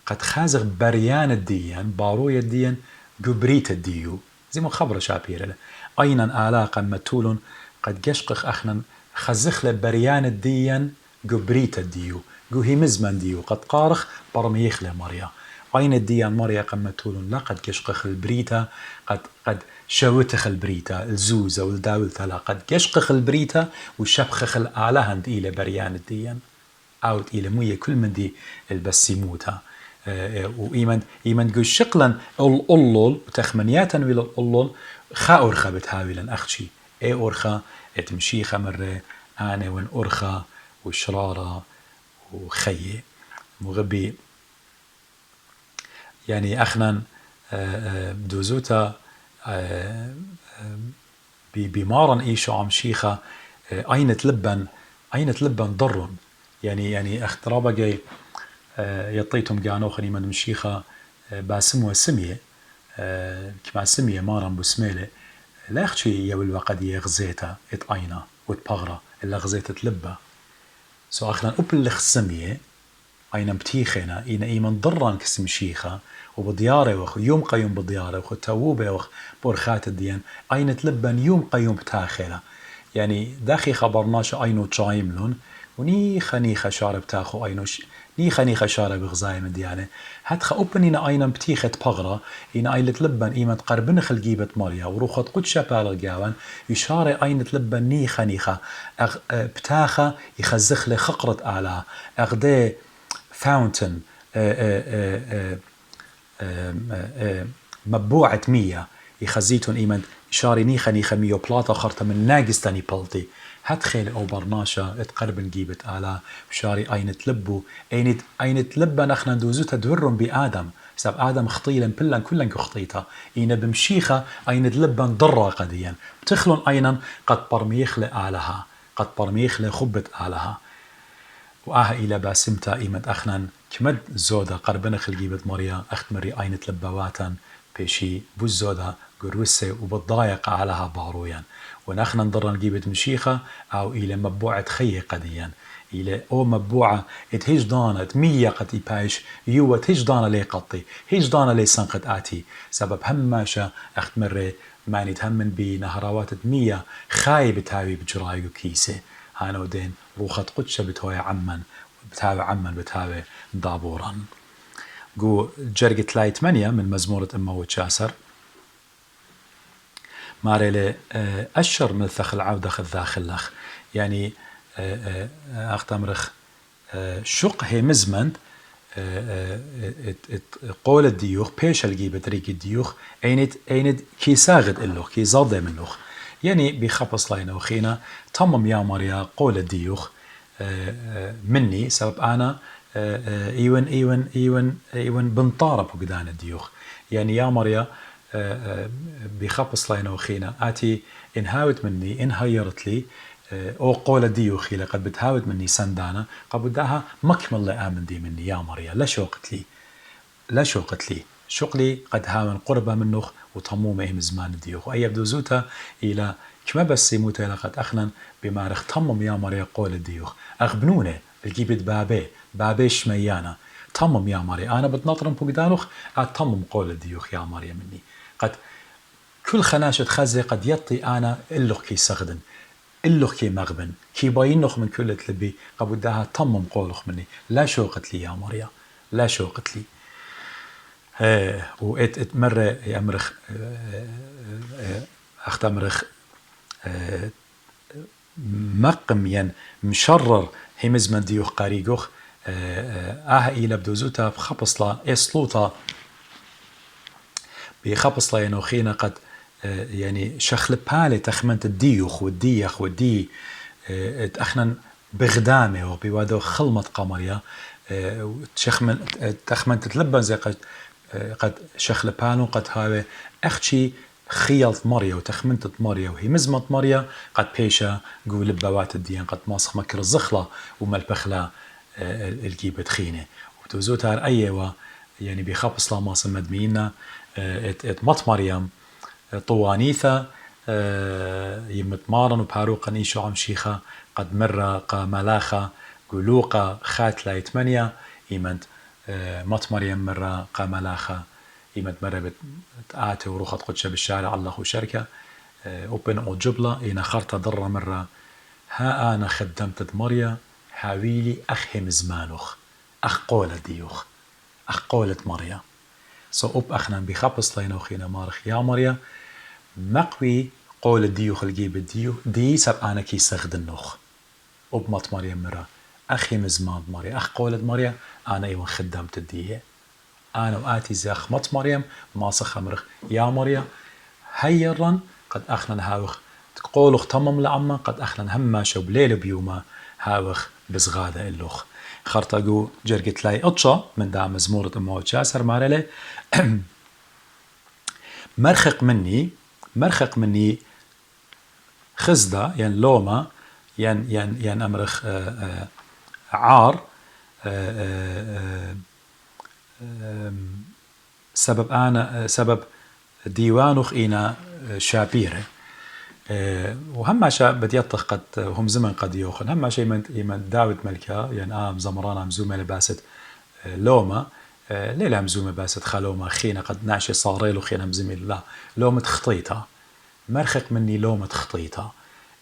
قد خازغ بريان الديان باروية الديان جبريت الديو زي ما خبر شابير أينا آلا قمتول قد جشقخ أخنا خزخ بريان الديان جبريت الديو جو هي مزمن ديو قد قارخ برميخ لمريا أين الديان مريا قمتول لا قد جشقخ البريتا قد شوتخ البريتا الزوزة والداولتا لا قد جشقخ البريتا وشبخخ الآلهند إلى بريان الديان أوت إلى موية كل من دي البسيموتا وإيمان جو شقلا الأولول وتخمنياتا ويلا الأولول خا أرخا بتهاولا أخشي أرخا اتمشيخة مرة أنا وين أرخا وشرارة وخيي مغبي يعني أخنا دوزوتا بمارن إيشو عم شيخة أين تلبن ضر يعني اخترابة جاي يطيتم جانو خني من مشيخة باسمه سمية كما سمية مارن بسميلة لا يخشي يول وقد يغزيتا ات أينا وتبغرة إلا غزيتا تلبة سو أخنا أبلغ سمية أين بتيخنا إن إيمن ضران كسم شيخة وبدياره وخ يوم قيوم بدياره وخ تووبه وخ برخات الديان أين تلبن يوم قيوم بتاخلا يعني داخي خبرناش أينو تشايملون ونيخا شارب تاخو أينوش نيخا شارب غزايم الديانة هتخ أبنينا أينا بتيخة بغرة إن أيلة لبن إيمن قربن خلقيبة ماريا وروخت قدشة بالغاوان يشاري أين تلبن نيخا بتاخة يخزخ لي خقرة أعلى أغدي فاونتن مبوعة مية يخزيتون إيمن شاري نيخا ميو بلاطة خرطة من ناقستاني بلطي هتخيل أو برناشا اتقرب نجيبت آلا بشاري أين تلبو أين تلبا نخنا ندوزوتا دورن بآدم سب آدم خطيلا بلن كلن خطيتا إين بمشيخة أين تلبا ضرا قديا بتخلون أينا قد برميخ لآلها قد برميخ لخبت آلها وآها إلى باسمتا إيمت أخنا كمد زودا قربنا خلقيبت مريا أخت مري أين تلبواتن بيشي بوزودا قروسة وبالضايق علىها بارويا ونحن نضر نجيبت مشيخة أو إلى مبوعة خي قديا إلى أو مبوعة اتهجدانة مية قد إبايش يو اتهجدانة لي قطي هجدانة لي سنقت آتي سبب هماشا أخت مري ماني تهمن بنهراوات مية خاي بتاوي بجرايو كيسة هانو دين روخت قدشة بتاوي عمن بتاوي دابورا جو جرقة لاي 8 من مزمورة أمه وتشاسر ماريلي أشر من الثخ العودخ الذاخلخ يعني أختمرخ شق هي مزمند قول الديوخ بيش الجيبة ريك الديوخ أينت كي ساغد اللوخ كي زاده من لوخ يعني بخبص لاينا وخينا تمم يا مريا قول الديوخ مني سبب أنا ايون بنطارب قدان الديوخ يعني يا مريا بخبص لينا وخينا آتي إن هاوت مني إن هيرت لي أو قول ديوخي لقد بتهاوت مني سندانا قبداها مكمل لآمن دي مني يا مريا لا شوقت لي شقلي قد هاون قربة منه وطمومه مزمان الديوخ وأي يبدو زوتا إلى كما بس يموت لقد أخنا بما رخ طمم يا مريا قول الديوخ أغبنونه الجيبت بابي شميانا تمم يا ماريا أنا بتنطرم بقدانوخ أتمم قول الديوخ يا ماريا مني قد كل خناشة خزة قد يطي أنا إلوخ كي سغدن إلوخ كي مغبن كي باينوخ من كل تلبي قبوداها تمم قولوخ مني لا شوقت لي يا ماريا لا شوقت لي وإت مرة يأمرخ أختمرخ مقم ين مشرر همز من ديوخ قاريقوخ إلى بدوزوتا بخبصلا إسلوطا بخبصلا ينوخينا قد يعني شخل بالي تخمنت الديوخ والديخ والدي تأخنا بغدامه وبيوادو خلمت قمريا تخمنت تلبن زي قد شخل بالو قد هاوي أختشي خيلت مريا وتخمنت مريا وهي مزمت مريا قد بيشا قول بوات الدين قد ماسخ مكر الزخلة ومالبخلة الجيبة خينة وبتوزوتها أيوة يعني بخبص لا ماس مدمينا مط مريم طوانيثة يمت مارن وباروقا نيشو عم شيخة قد مرة قا ملاخة قلوقة خات لا يتمنيا يمنت مط مريم مرة قا ملاخة يمت مرة بتآتي وروخة قدشة بالشارع الله وشركة وبن أو جبلة إنا خرطة ضرة مرة ها أنا خدمت مريا حاويلي أخهم زمانوخ أخ قولة ديوخ أخ قولة مريا أب أخنا بخبص لينا وخينا مارخ يا مريا مقوي قول الديوخ الجيب الديوخ دي سب أنا كي سغد النوخ أب مط مريا مرة أخهم زمان مريا أخ قولة مريا أنا إيوان خدمت الديه أنا وآتي زاخ مط مريم ما سخمرخ يا مريا هيرا قد أخنا هاوخ تقولوخ تمم لعما قد أخنا هما شو بليل بيوما هاوخ بزغادة اللوخ خرطاقو جرقت لاي أطشا من دعم مزمورة أمو جاسر مارلي مرخق مني خزدة ين لوما ين أمرخ عار سبب ديوانوخ إينا شابيره وهم شيء بديطخ قد هم زمن قد يوخن هم شيء من داود ملكا يعني زمران مزومة لباسة لوما ليلة مزومة باسة خلوما خينا قد ناشي صاريلو خينا مزميل لا لومة خطيطة مرخق مني لومة خطيطة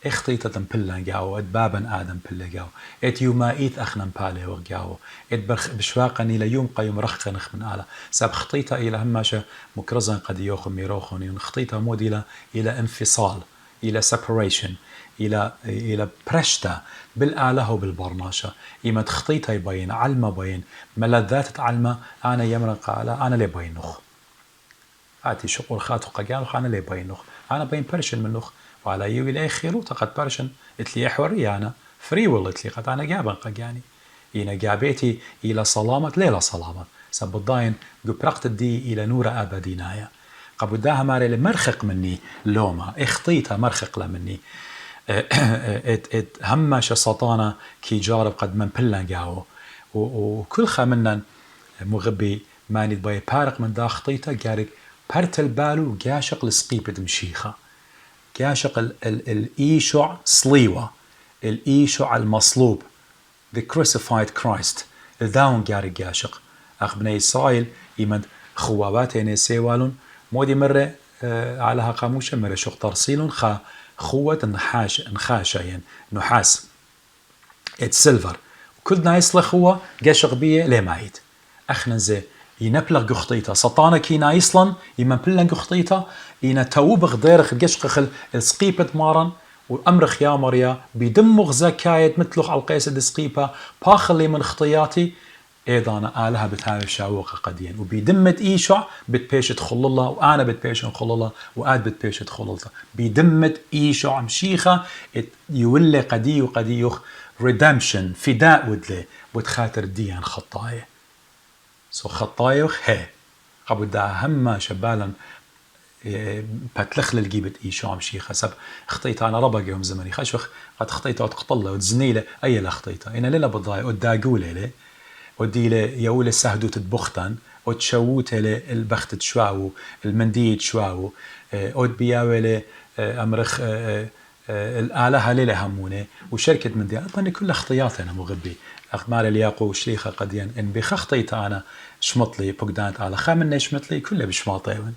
اخطيطة تنبلا جاو ادبابا آدم بلا جاو ات يومائيت اخنا بالي وجاو ات بشواقني ليوم قيوم رخ نخ من آلا ساب خطيطة الى هماشا مكرزا قد يوخن ميروخن خطيطة مود الى انفصال إلى separation إلى برشتا بالآله وبالبرناشة إما تخطيطها يبين علمة بين ملذات علمة أنا يمرق على أنا لي بينوخ آتي شقول خاتو قجانوخ أنا لي بينوخ أنا بين برشن منوخ وعلى يوي لي خيرو تقد برشن اتلي حوري أنا فري والله اتلي قد أنا جابن قجاني إنا جابيتي إلى صلامة ليلة صلامة سبضاين قبرقت الدي إلى نور أبدينايا قبوداها ماري مرخق مني لوما اخطيتها مرخق لمني همش سطانة كي جارب قد من بلن جاو وكل خمنا مغبي ماني باي بارق من دا خطيتها جارك بارت البالو جاشق لسقيبة مشيخة جاشق الإيشع صليوة الإيشع المصلوب the crucified Christ الداون جارك جاشق أخبني إسرائيل يمد خواباتين سيوالون مودي مرة علىها قاموشة مرة شق ترسيل خوة نخاشة يعني نحاس ات سيلفر وكل نايس لخوة قاشق بيه ليه معيد أخنا زي ينبلغ قخطيتا سطانا كي نايسلن يمن بلن قخطيتا ينا توبغ ديرخ قشقخ السقيبة مارن وأمرخ يا مريا بيدمغ زكاية مثلخ على القيس السقيبة باخلي من خطياتي إيضانا آلها بتهاوي شاوقة قديا وبيدمت إيشع بتبيش تخل الله وأنا بتبيش نخل الله وآد بتبيش تخل الله بيدمت إيشع مشيخة يولي قدي وقديوخ redemption فداء ودلي وتخاطر ديان خطاية خطايوخ هي قبل هما شبالا بتلخل الجيبة إيشع مشيخة سب خطيت أنا ربق يوم زمني خشوخ قد خطيت وتقطله وتزنيله أي لا خطيته إن ليلة بضاي وداقوله ليه ودي له يقول السهدو تتبختن وتشوت له البخت تشواو المندي تشواو ود بياوله أمرخ الآلة هليلة همونة وشركة من دي أظن كل خطيات أنا مغبي أخمال الياقو شليخة قديا إن بخخطيت أنا شمطلي بقدانت على خامن شمطلي كله بشماطيون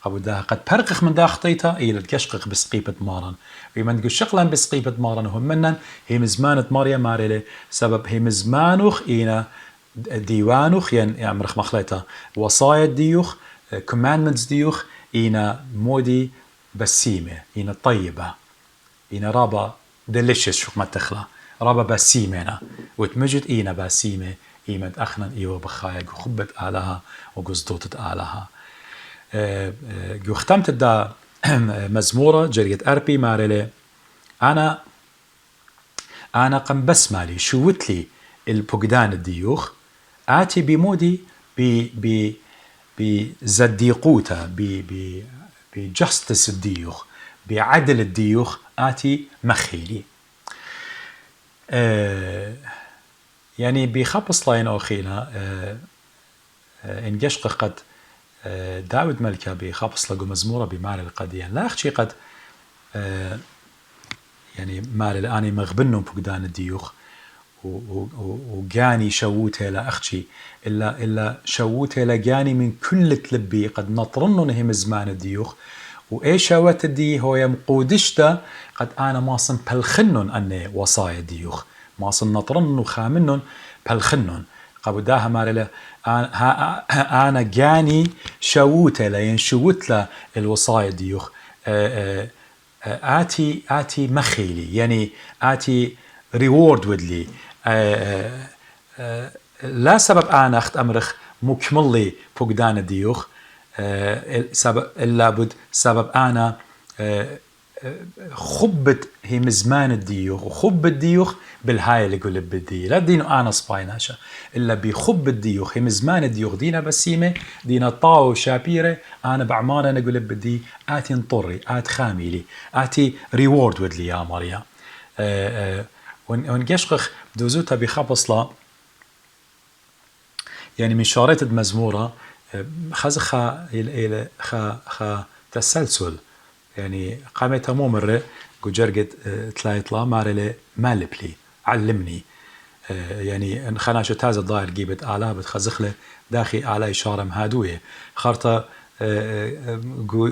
قبل ده قد برقخ من دا خطيتها إلى الكشقق بسقيبة مارن ومن تقول شغلا بسقيبة مارن وهم منن هي مزمانة ماريا ماريلي سبب هي مزمانوخ إينا ديوانوخ يعني أمرخ مخليتا وصايا ديوخ commandments ديوخ إينا مودي بسيمة إينا طيبة إينا رابا delicious شوك ما تخلا رابا بسيمة وتمجد إينا بسيمة إيمة أخنا إيوه بخايق وخبت آلها وقصدوتت آلها ختمت دا مزمورة جريت أربي ماريلي أنا قم بسمالي شوتلي البقدان الديوخ آتي بمودي بزديقوتا بجستس الديوخ بعدل الديوخ آتي مخيلي يعني بخبص لاين أخينا إن جشق قد داود ملكة بخبص لقو مزمورة بمال القديان لا أخشي قد يعني مال الآني مغبنهم فقدان الديوخ وقاني شووته لا أخشي إلا شووته لقاني من كل تلبي قد نطرنن هم زمان الديوخ وإيش شوات الدي هو يمقودشتا قد أنا ماصن بلخنن أني وصايا الديوخ ماصن نطرنن وخامنن بلخنن قبل داها مارلا أنا جاني شووته لا ينشوت له الوصايا ديوخ آتي مخيلي يعني آتي ريورد ودلي لا سبب أنا أخت أمرخ مكملي فقدان الديوخ سبب إلا بد سبب أنا خبت هي مزمان الديوخ وخب الديوخ بالهاي اللي يقول بدي لا دينو أنا سبايناشا إلا بخب الديوخ هي مزمان الديوخ دينا بسيمة دينا طاو شابيرة أنا بعمارة أنا أقول بدي آتي نطري آت خاميلي آتي ريورد ودلي يا مريا ونقشقخ دوزوتا بخبصلا يعني من شارات المزمورة خزخا إلى خا تسلسل يعني قامت مو مرة جرجت تلايطلا مارلي مالبلي علمني يعني ان خناشة هذا الظاهر جيبت آلة بتخزخله داخي آلة إشارة مهادوية خرطة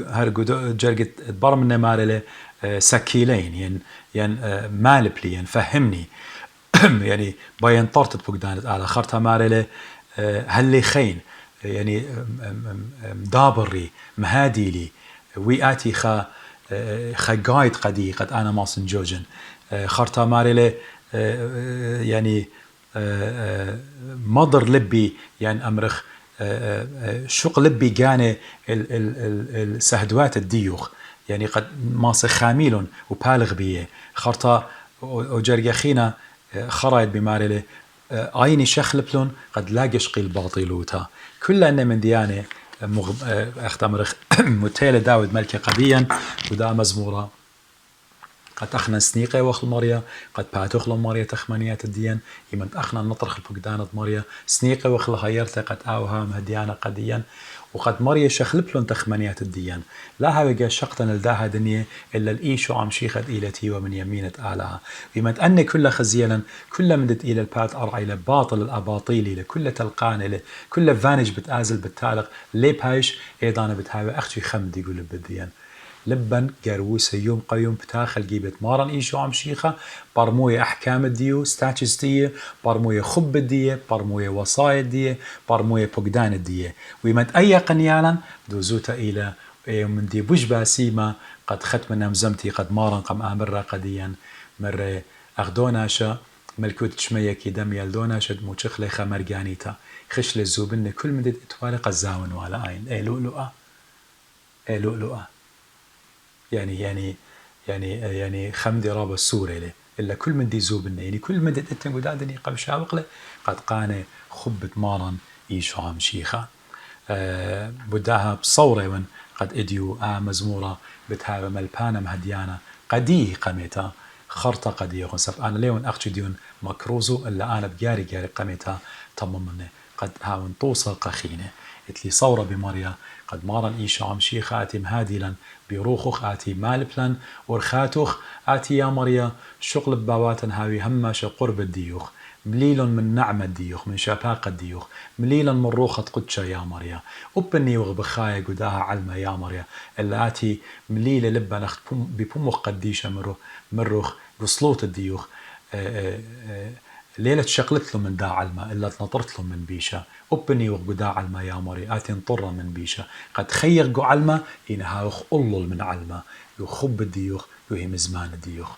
هر جرجت برمنا مارلي سكيلين يعني مالبلي يعني فهمني يعني باين طرت بقدانت آلة خرطة مارلي هلي خين يعني دابري مهادي لي وياتي خا قايد قدي قد انا ماصن جوجن خرطة ماريلي يعني مضر لبي يعني امرخ شق لبي جاني السهدوات الديوخ يعني قد ماص خاميل وبالغ بيه خرطة وجرجخينا خرايد بماريلي عيني شخلبلون قد لا يشقي الباطلوتا كل أن من ديانة أختمرخ متيلة داود ملكة قديا ودا مزمورة قد أخنا سنيقة وخل مريا قد باتوخل مريا تخمنيات الديان يمن أخنا نطرخ الفقدانة مريا سنيقة وخل هيرتا قد آوها مهديانة قديا وقد مريا شخلبلون تخمنيات الديان لا هاوجا شقتا لداها دنيا إلا الإيشو عم شيخت إيلتي ومن يمينة آلها بما أن كل خزيلا كل مدت إلى البات أرعى إلى باطل الأباطيل لكل تلقان إلى كل فانج بتآزل بالتالق ليب هايش أيضا بتهاوي أختي خمد يقول بالديان لبن قروس يوم قيوم بتاخل جيبت مارن إيشو عم شيخة برموية أحكام الديو ستاتشز دية برموية خب الدية برموية وصايا الدية برموية بقدان الدية ويمت أي قنيالا دوزوتا إلى من دي بوجبا سيما قد ختم نمزمتي قد مارن قم آمرة قديا مرة أخدوناشا ملكوت شمية كي دم يلدوناشا موشخلي خمرجانيتا خش للزوبن كل مدد اتوالق الزاون ولا عين اي لؤلؤة اي لؤلؤة يعني خمدي راب السوري له إلا كل من دي زوبنا يعني كل مدة أنت قدادني قبل شاوقله قد قاني خبة مارن إيشو عم شيخة بداها بصورة وان قد إديو مزمورة بتهاوى ملبانة مهديانة قديه قميتا خرطة قديه خنسف أنا ليون أخشي ديون مكروزو إلا أنا بجاري قميتا تممني قد هاون توصل قخينة اتلي صورة بمريا قد مارن إيشا عمشيخ آتي مهادلا بروخخ آتي مالبلن ورخاتوخ آتي يا مريا شغل بباواتن هاوي هماش قرب الديوخ مليل من نعمة الديوخ من شفاقة الديوخ مليلا من روخة قدشة يا مريا وبني وغبخايا قداها علمة يا مريا اللي آتي مليلة لبا نخت ببمخ قديشة مروخ بصلوت الديوخ ليلة شقلت له من دا علمة إلا تنطرت له من بيشة وبني وغدا علمة يا مري آتي انطرة من بيشة قد خير قو علمة إنها يخ ألل من علمة يخب الديوخ يهم زمان الديوخ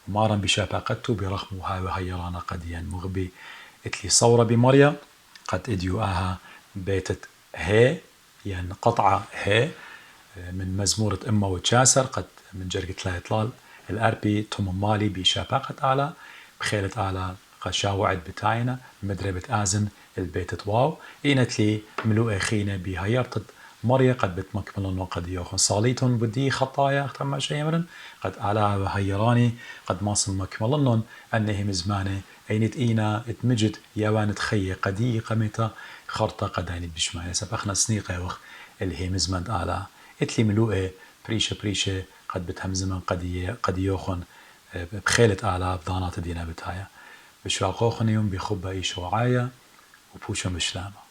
ومارا بشفاقته برخمه هاي وهيرانا قديا مغبي اتلي صورة بمريا قد اديوها بيتت هي يعني قطعة هي من مزمورة إما وتشاسر قد من جرقة لا يطلال الأربي توم مالي بشفاقة آلا بخيلة آلا قشاوعد بتاينا مدربة آزن البيت واو إينتلي ملوء خينة بهيرتد مريا قد بتمكملن وقد يوخن صاليتون بدي خطايا اختم ما شيمرن قد آلا وهيراني قد ماصن مكملنن أنهم زمانه أينت إينا اتمجد يوان تخي قدي قمتا خرطة قداني بشمانة سبخنا سنيقة وخ الهيم زمان آلا اتلي ملوء بريشة قد بتهمزمن قد يوخن بخيلة آلا بضانات دينا بتايا بشواقوخن يوم بخبا إيش وعايا وبوشم بشلامة